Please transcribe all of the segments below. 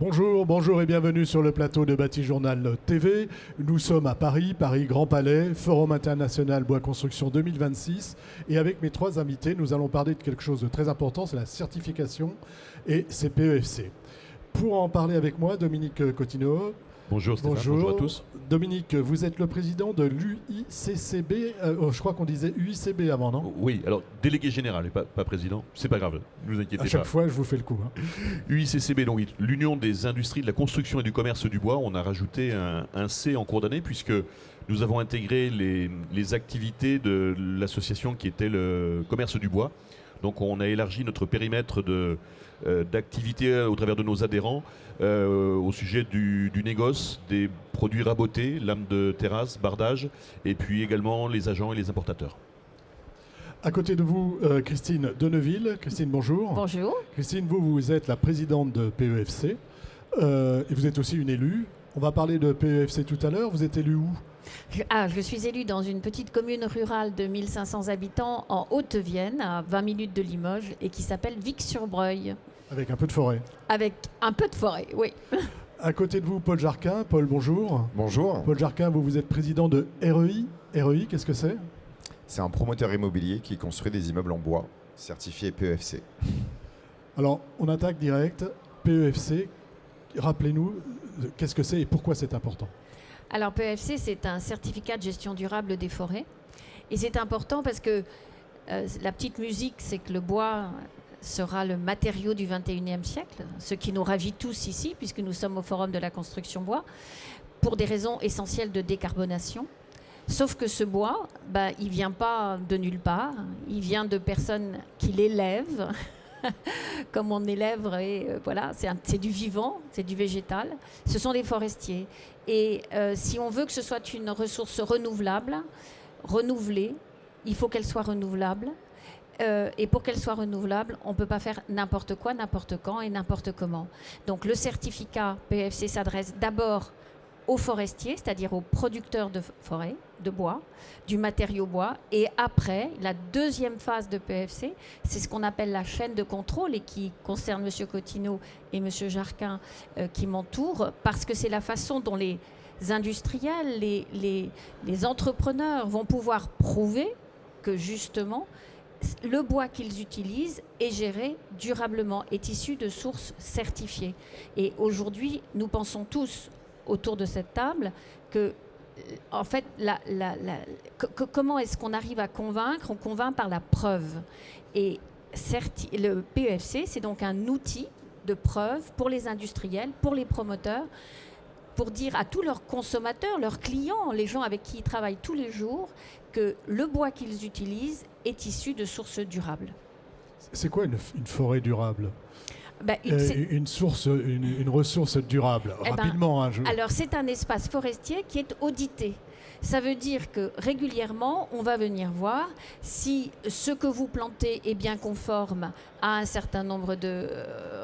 Bonjour, bonjour et bienvenue sur le plateau de Bâti Journal TV. Nous sommes à Paris, Paris Grand Palais, Forum International Bois Construction 2026. Et avec mes trois invités, nous allons parler de quelque chose de très important, c'est la certification et c'est PEFC. Pour en parler avec moi, Dominique Cottineau. Bonjour Stéphane, bonjour à tous. Dominique, vous êtes le président de l'UICCB. Je crois qu'on disait UICB avant, non? Oui, alors délégué général et pas président, c'est pas grave, ne vous inquiétez pas. À chaque fois, je vous fais le coup. UICCB, donc l'Union des industries de la construction et du commerce du bois. On a rajouté un C en cours d'année puisque nous avons intégré les activités de l'association qui était le commerce du bois. Donc on a élargi notre périmètre d'activité au travers de nos adhérents au sujet du négoce, des produits rabotés, lames de terrasse, bardage, et puis également les agents et les importateurs. À côté de vous, Christine Deneville. Christine, bonjour. Bonjour. Christine, vous êtes la présidente de PEFC et vous êtes aussi une élue. On va parler de PEFC tout à l'heure. Vous êtes élue où ? Je suis élue dans une petite commune rurale de 1500 habitants en Haute-Vienne, à 20 minutes de Limoges, et qui s'appelle Vic-sur-Breuil. Avec un peu de forêt. Avec un peu de forêt, oui. À côté de vous, Paul Jarquin. Paul, bonjour. Bonjour. Paul Jarquin, vous êtes président de REI. REI, qu'est-ce que c'est ? C'est un promoteur immobilier qui construit des immeubles en bois, certifiés PEFC. Alors, on attaque direct. PEFC, rappelez-nous, qu'est-ce que c'est et pourquoi c'est important ? Alors, PEFC, c'est un certificat de gestion durable des forêts. Et c'est important parce que la petite musique, c'est que le bois sera le matériau du 21e siècle, ce qui nous ravit tous ici, puisque nous sommes au Forum de la construction bois, pour des raisons essentielles de décarbonation. Sauf que ce bois, il ne vient pas de nulle part, il vient de personnes qui l'élèvent, comme on élève, et voilà, c'est du vivant, c'est du végétal. Ce sont des forestiers. Et si on veut que ce soit une ressource renouvelable, renouvelée, il faut qu'elle soit renouvelable. Et pour qu'elle soit renouvelable, on ne peut pas faire n'importe quoi, n'importe quand et n'importe comment. Donc le certificat PEFC s'adresse d'abord aux forestiers, c'est-à-dire aux producteurs de forêt, de bois, du matériau bois. Et après, la deuxième phase de PEFC, c'est ce qu'on appelle la chaîne de contrôle et qui concerne M. Cottineau et M. Jarquin qui m'entourent, parce que c'est la façon dont les industriels, les entrepreneurs vont pouvoir prouver que justement, le bois qu'ils utilisent est géré durablement, est issu de sources certifiées. Et aujourd'hui, nous pensons tous autour de cette table que, en fait, comment est-ce qu'on arrive à convaincre? On convainc par la preuve. Et le PEFC, c'est donc un outil de preuve pour les industriels, pour les promoteurs, pour dire à tous leurs consommateurs, leurs clients, les gens avec qui ils travaillent tous les jours, que le bois qu'ils utilisent est issu de sources durables. C'est quoi une forêt durable ? Une ressource durable, rapidement. Alors, c'est un espace forestier qui est audité. Ça veut dire que régulièrement, on va venir voir si ce que vous plantez est bien conforme à un certain nombre de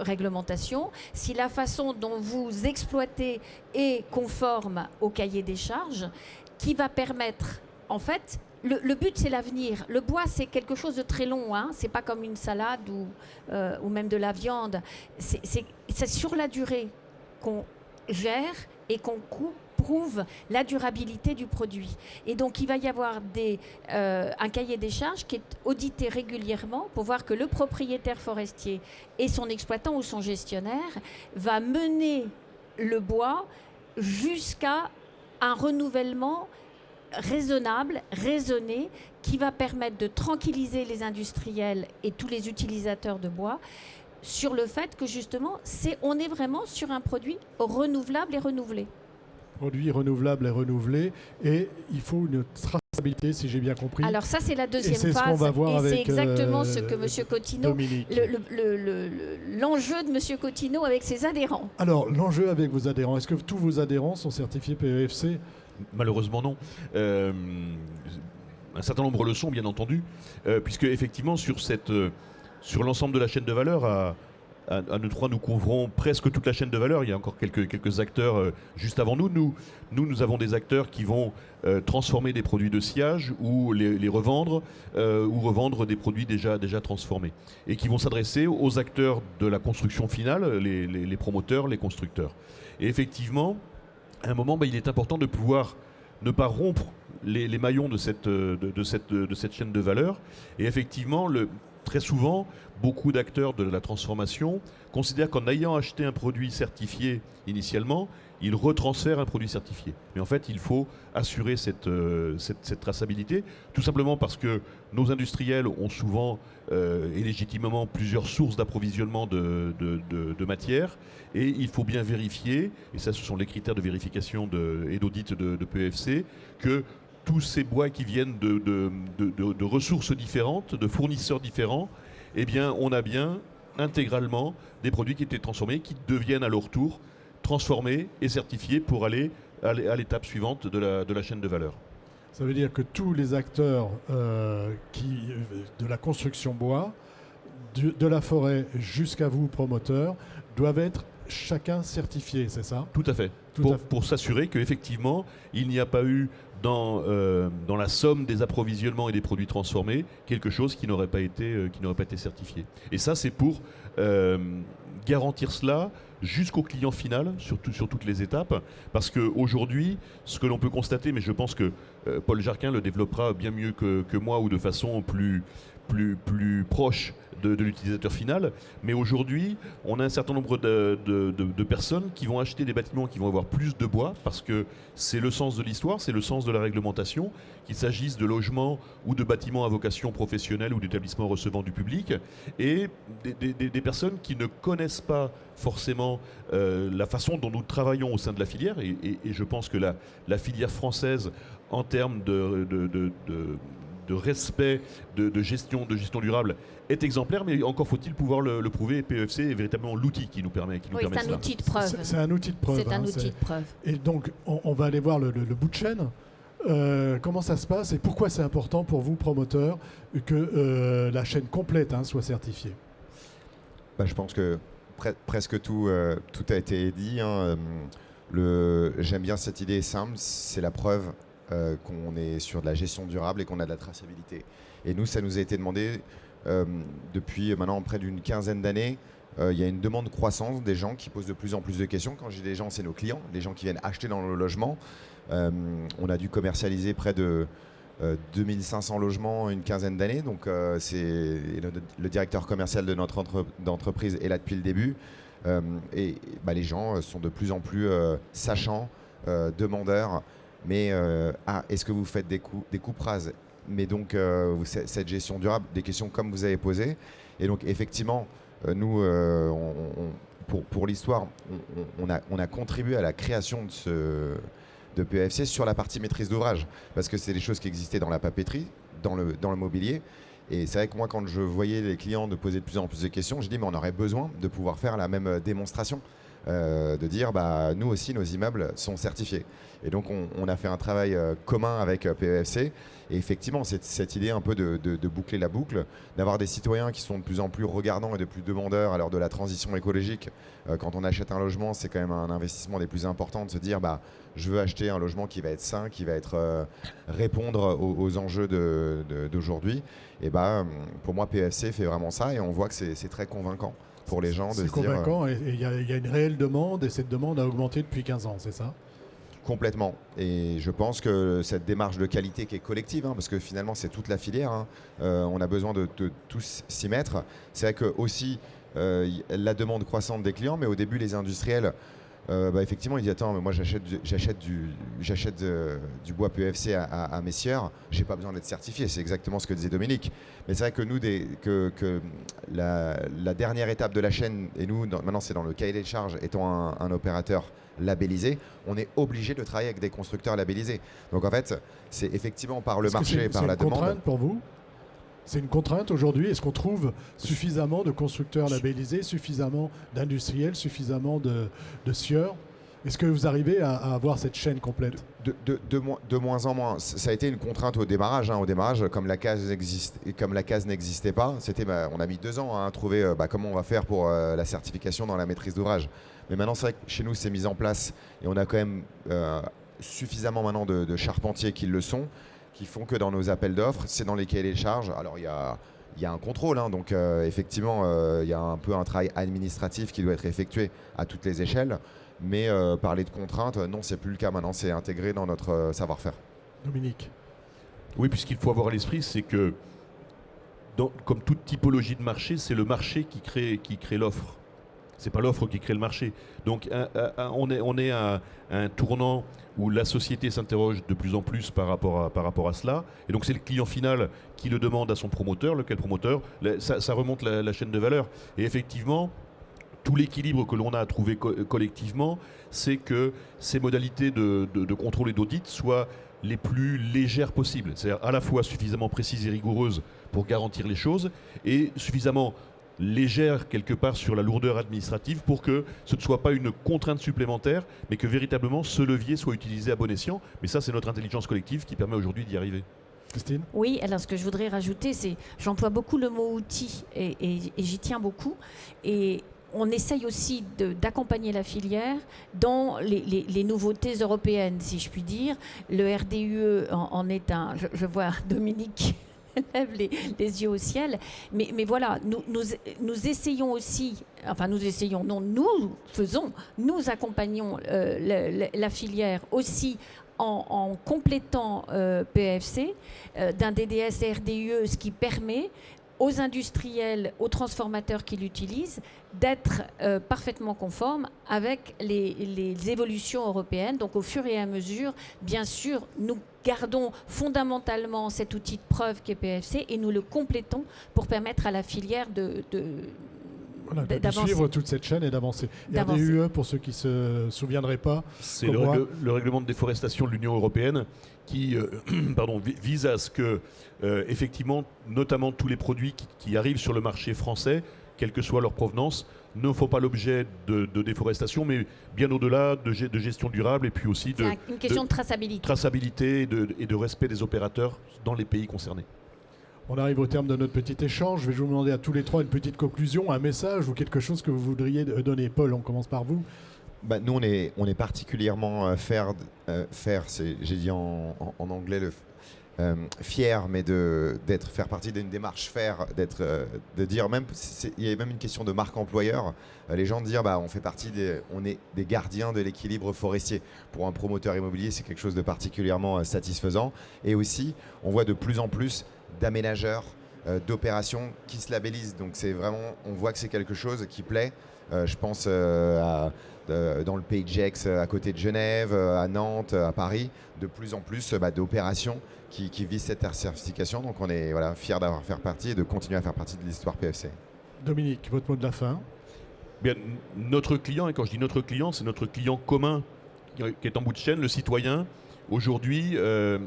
réglementations, si la façon dont vous exploitez est conforme au cahier des charges, qui va permettre, en fait, le but, c'est l'avenir. Le bois, c'est quelque chose de très long. C'est pas comme une salade ou même de la viande. C'est sur la durée qu'on gère et qu'on prouve la durabilité du produit. Et donc, il va y avoir un cahier des charges qui est audité régulièrement pour voir que le propriétaire forestier et son exploitant ou son gestionnaire va mener le bois jusqu'à un renouvellement raisonnable, raisonné, qui va permettre de tranquilliser les industriels et tous les utilisateurs de bois sur le fait que justement, on est vraiment sur un produit renouvelable et renouvelé. Produit renouvelable et renouvelé, et il faut une traçabilité, si j'ai bien compris. Alors ça, c'est la deuxième phase, ce qu'on va voir et avec c'est exactement ce que M. Cottineau, l'enjeu de M. Cottineau avec ses adhérents. Alors, l'enjeu avec vos adhérents, est-ce que tous vos adhérents sont certifiés PEFC ? Malheureusement non. Un certain nombre le sont, bien entendu, puisque effectivement sur l'ensemble de la chaîne de valeur, à nous trois, nous couvrons presque toute la chaîne de valeur. Il y a encore quelques acteurs juste avant nous. Nous avons des acteurs qui vont transformer des produits de sciage ou les revendre ou revendre des produits déjà transformés. Et qui vont s'adresser aux acteurs de la construction finale, les promoteurs, les constructeurs. Et effectivement, à un moment, il est important de pouvoir ne pas rompre les maillons de cette chaîne de valeur. Et effectivement, très souvent, beaucoup d'acteurs de la transformation considèrent qu'en ayant acheté un produit certifié initialement, ils retransfèrent un produit certifié. Mais en fait, il faut assurer cette traçabilité, tout simplement parce que nos industriels ont souvent et légitimement plusieurs sources d'approvisionnement de matières, et il faut bien vérifier, et ça ce sont les critères de vérification et d'audit de PEFC, que tous ces bois qui viennent de ressources différentes, de fournisseurs différents, eh bien, on a bien intégralement des produits qui étaient transformés, qui deviennent à leur tour transformés et certifiés pour aller à l'étape suivante de la chaîne de valeur. Ça veut dire que tous les acteurs de la construction bois, de la forêt jusqu'à vous, promoteurs, doivent être chacun certifiés, c'est ça? Tout à fait. Pour s'assurer qu'effectivement, il n'y a pas eu dans la somme des approvisionnements et des produits transformés quelque chose qui n'aurait pas été certifié. Et ça, c'est pour garantir cela jusqu'au client final sur toutes les étapes. Parce qu'aujourd'hui, ce que l'on peut constater, mais je pense que Paul Jarquin le développera bien mieux que moi ou de façon plus proche de l'utilisateur final. Mais aujourd'hui, on a un certain nombre de personnes qui vont acheter des bâtiments qui vont avoir plus de bois parce que c'est le sens de l'histoire, c'est le sens de la réglementation, qu'il s'agisse de logements ou de bâtiments à vocation professionnelle ou d'établissements recevant du public, et des personnes qui ne connaissent pas forcément la façon dont nous travaillons au sein de la filière. Et je pense que la filière française, en termes de respect, de gestion durable, est exemplaire, mais encore faut-il pouvoir le prouver. Et PEFC est véritablement l'outil qui nous permet oui, cela. C'est un outil de preuve. C'est un outil de preuve. C'est un outil de preuve. Et donc, on va aller voir le bout de chaîne. Comment ça se passe et pourquoi c'est important pour vous, promoteurs, que la chaîne complète soit certifiée? Je pense que presque tout a été dit. J'aime bien cette idée simple, c'est la preuve qu'on est sur de la gestion durable et qu'on a de la traçabilité. Et nous, ça nous a été demandé depuis maintenant près d'une quinzaine d'années. Il y a une demande croissante des gens qui posent de plus en plus de questions. Quand je dis des gens, c'est nos clients, les gens qui viennent acheter dans le logement. On a dû commercialiser près de 2500 logements une quinzaine d'années. Donc c'est le directeur commercial de notre entreprise est là depuis le début. Les gens sont de plus en plus sachants, demandeurs. Mais est-ce que vous faites des coupes rases? Mais donc cette gestion durable, des questions comme vous avez posées. Et donc effectivement, nous, pour l'histoire, on a contribué à la création de PEFC sur la partie maîtrise d'ouvrage, parce que c'est des choses qui existaient dans la papeterie, dans le mobilier. Et c'est vrai que moi, quand je voyais les clients de poser de plus en plus de questions, je dis mais on aurait besoin de pouvoir faire la même démonstration. De dire nous aussi nos immeubles sont certifiés, et donc on a fait un travail commun avec PEFC, et effectivement cette idée un peu de boucler la boucle, d'avoir des citoyens qui sont de plus en plus regardants et de plus demandeurs à l'heure de la transition écologique. Quand on achète un logement, c'est quand même un investissement des plus importants, de se dire je veux acheter un logement qui va être sain, qui va être répondre aux enjeux d'aujourd'hui. Et pour moi PEFC fait vraiment ça, et on voit que c'est très convaincant pour les gens de se dire... C'est convaincant, et il y a une réelle demande, et cette demande a augmenté depuis 15 ans, c'est ça? Complètement. Et je pense que cette démarche de qualité qui est collective, parce que finalement c'est toute la filière, on a besoin de tous s'y mettre. C'est vrai que aussi la demande croissante des clients, mais au début les industriels, effectivement ils disent attends, mais moi j'achète du bois PEFC à Messières, j'ai pas besoin d'être certifié. C'est exactement ce que disait Dominique. Mais c'est vrai que nous, que la dernière étape de la chaîne, et nous maintenant c'est dans le cahier des charges, étant un opérateur labellisé, on est obligé de travailler avec des constructeurs labellisés. Donc en fait, c'est effectivement par le marché, par la demande. C'est une contrainte pour vous? C'est une contrainte aujourd'hui? Est-ce qu'on trouve suffisamment de constructeurs labellisés, suffisamment d'industriels, suffisamment de sieurs Est-ce que vous arrivez à avoir cette chaîne complète? De moins en moins. Ça a été une contrainte au démarrage. Au démarrage, comme la case n'existait pas, on a mis 2 ans à trouver comment on va faire pour la certification dans la maîtrise d'ouvrage. Mais maintenant, c'est vrai que chez nous, c'est mis en place et on a quand même suffisamment maintenant de charpentiers qui le sont, qui font que dans nos appels d'offres, c'est dans les cahiers des charges. Alors, il y a un contrôle, donc effectivement, il y a un peu un travail administratif qui doit être effectué à toutes les échelles. Mais parler de contraintes, non, c'est plus le cas maintenant, c'est intégré dans notre savoir-faire. Dominique. Oui, puisqu'il faut avoir à l'esprit, c'est que, comme toute typologie de marché, c'est le marché qui crée l'offre. C'est pas l'offre qui crée le marché. Donc on est à un tournant où la société s'interroge de plus en plus par rapport à cela. Et donc c'est le client final qui le demande à son promoteur, lequel promoteur, ça remonte la chaîne de valeur. Et effectivement, tout l'équilibre que l'on a à trouver collectivement, c'est que ces modalités de contrôle et d'audit soient les plus légères possibles. C'est-à-dire à la fois suffisamment précises et rigoureuses pour garantir les choses et suffisamment légères quelque part sur la lourdeur administrative pour que ce ne soit pas une contrainte supplémentaire, mais que véritablement ce levier soit utilisé à bon escient. Mais ça, c'est notre intelligence collective qui permet aujourd'hui d'y arriver. Christine? Oui, alors ce que je voudrais rajouter, c'est j'emploie beaucoup le mot outil et j'y tiens beaucoup. Et on essaye aussi d'accompagner la filière dans les nouveautés européennes, si je puis dire. Le RDUE en est un. Je vois Dominique lève les yeux au ciel. Mais voilà, nous essayons aussi, enfin nous essayons, non, nous accompagnons la filière aussi en complétant PFC d'un DDS RDUE, ce qui permet aux industriels, aux transformateurs qui l'utilisent, d'être parfaitement conformes avec les évolutions européennes. Donc au fur et à mesure, bien sûr, nous gardons fondamentalement cet outil de preuve qu'est PFC et nous le complétons pour permettre à la filière de suivre toute cette chaîne et d'avancer. RDUE, pour ceux qui ne se souviendraient pas, c'est le règlement de déforestation de l'Union européenne qui vise à ce que, effectivement, notamment tous les produits qui arrivent sur le marché français, quelle que soit leur provenance, ne font pas l'objet de déforestation, mais bien au-delà de gestion durable et puis aussi une question de traçabilité. Traçabilité et de respect des opérateurs dans les pays concernés. On arrive au terme de notre petit échange. Je vais vous demander à tous les trois une petite conclusion, un message ou quelque chose que vous voudriez donner. Paul, on commence par vous. Nous, on est particulièrement j'ai dit en anglais fier, mais faire partie d'une démarche faire, de dire même, il y a même une question de marque employeur. Les gens dire, on est des gardiens de l'équilibre forestier. Pour un promoteur immobilier, c'est quelque chose de particulièrement satisfaisant. Et aussi, on voit de plus en plus d'aménageurs, d'opérations qui se labellisent. Donc c'est vraiment, on voit que c'est quelque chose qui plaît. Je pense dans le Pays de Gex à côté de Genève, à Nantes, à Paris, de plus en plus d'opérations qui visent cette certification. Donc on est fiers d'avoir fait partie et de continuer à faire partie de l'histoire PFC. Dominique, votre mot de la fin. Bien, notre client, et quand je dis notre client, c'est notre client commun qui est en bout de chaîne, le citoyen. Aujourd'hui,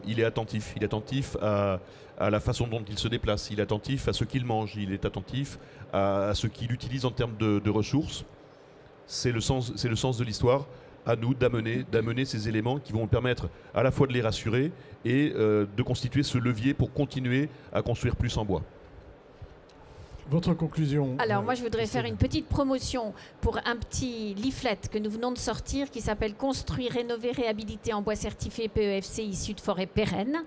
il est attentif. Il est attentif à la façon dont il se déplace. Il est attentif à ce qu'il mange. Il est attentif à ce qu'il utilise en termes de ressources. C'est le sens de l'histoire. À nous d'amener ces éléments qui vont permettre à la fois de les rassurer et de constituer ce levier pour continuer à construire plus en bois. Votre conclusion? Alors moi je voudrais faire une petite promotion pour un petit leaflet que nous venons de sortir qui s'appelle Construire, rénover, réhabiliter en bois certifié PEFC issu de forêts pérennes.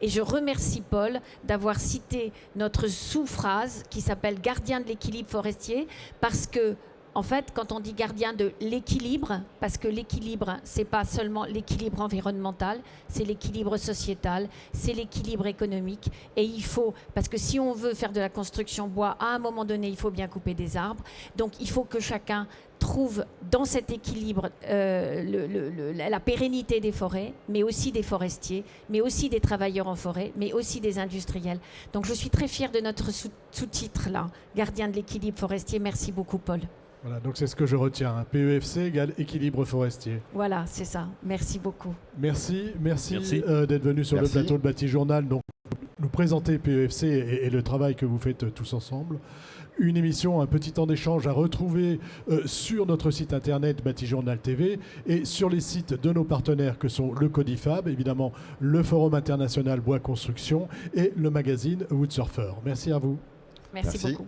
Et je remercie Paul d'avoir cité notre sous-phrase qui s'appelle Gardien de l'équilibre forestier, parce que en fait, quand on dit gardien de l'équilibre, parce que l'équilibre, c'est pas seulement l'équilibre environnemental, c'est l'équilibre sociétal, c'est l'équilibre économique. Et il faut, parce que si on veut faire de la construction bois, à un moment donné, il faut bien couper des arbres. Donc, il faut que chacun trouve dans cet équilibre la pérennité des forêts, mais aussi des forestiers, mais aussi des travailleurs en forêt, mais aussi des industriels. Donc, je suis très fière de notre sous-titre là, gardien de l'équilibre forestier. Merci beaucoup, Paul. Voilà, donc c'est ce que je retiens. PEFC égale équilibre forestier. Voilà, c'est ça. Merci beaucoup. Merci. D'être venu sur le plateau de Bâti Journal. Donc, nous présenter PEFC et le travail que vous faites tous ensemble. Une émission, un petit temps d'échange à retrouver sur notre site internet Batijournal TV et sur les sites de nos partenaires que sont le Codifab, évidemment le Forum international Bois Construction et le magazine Woodsurfer. Merci à vous. Merci Merci. beaucoup.